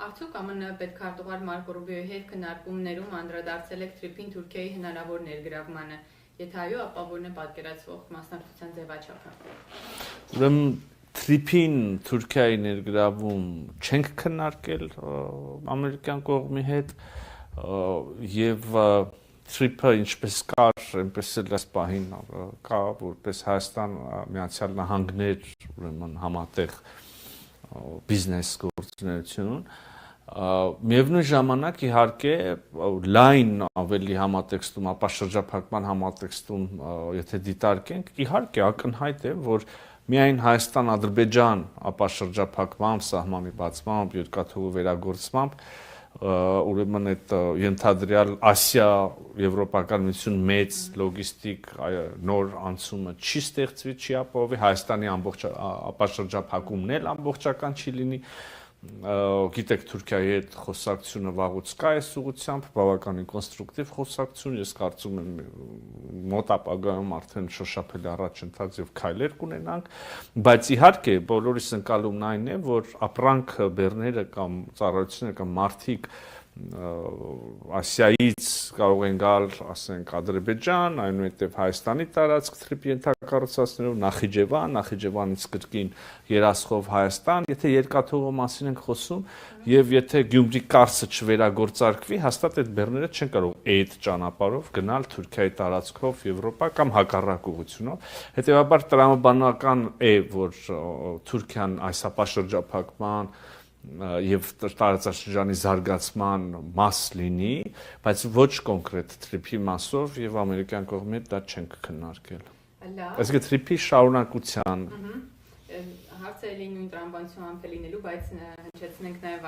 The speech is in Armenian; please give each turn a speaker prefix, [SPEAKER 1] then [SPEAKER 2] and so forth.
[SPEAKER 1] Արդյոք ԱՄՆ պետքարտուղար Մարկո Ռուբիոյի հետ քննարկումներում անդրադարձել եք Թրիփին Թուրքիայի հնարավոր ներգրավմանը, եթե այո, ապա որն է պատկերացվող մասնակցության ձևաչափը։
[SPEAKER 2] Ուրեմն Թրիփին Թուրքիայի ներգրավում չենք քննարկել ամերիկյան կողմի հետ եւ Թրիփը ինչպես կար, այնպես էլ այս պահին կա, որպես Հայաստան Միացյալ Նահանգներ, ուրեմն համատեղ բիզնես գործունեություն, միևնույն ժամանակ իհարկե լայն ավելի համատեքստում, ապա շրջափակման համատեքստում, եթե դիտարկենք, իհարկե ակնհայտ է, որ միայն Հայաստան-Ադրբեջան ապա շրջափակմամբ, սահմանի բացմամբ, երկաթուղու վերագործմամբ ուրեմն այդ ենթադրյալ Ասիա-Եվրոպական միություն մեծ լոգիստիկ նոր անցումը չի ստեղծվի, չի ապահովի, Հայաստանի ապա շրջափակումն էլ ամբողջական չի լինի, գիտեք Թուրքիայի հետ խոսակցությունը վաղուց կա այս ուղղությամբ, բավականին կոնստրուկտիվ խոսակցություն, ես կարծում եմ մոտ ապագայում արդեն շոշափելի առաջընթաց եւ քայլեր կունենանք, բայց իհարկե բոլորիս ընկալումն այն է, որ ապրանքը բեռները կամ ծառայությունները կամ մարդիկ Ասիայից կարող են գալ, ասենք, Ադրբեջան, այնուհետև Հայաստանի տարածք Թրիփի ենթակառուցվածքներով, Նախիջևանից կրկին երասխով Հայաստան, եթե երկաթուղու մասին ենք խոսում, եւ եթե Գյումրի-Կարսը չվերագործարկվի, հաստատ այդ բեռները չեն կարող այդ ճանապարհով գնալ Թուրքիայի տարածքով Եվրոպա կամ հակառակ ուղղությունով։ Հետեւաբար տրամաբանական է, որ Թուրքիան այս ապա շրջափակման եւ տարածաշրջանի զարգացման մաս լինի, բայց ոչ կոնկրետ Թրիփի մասով եւ ամերիկյան կողմի դա չենք քննարկել։ Այսինքն Թրիփի շարունակության
[SPEAKER 1] հարցը էլի նույն տրամաբանության անց լինելու, բայց հնչեցնենք նաեւ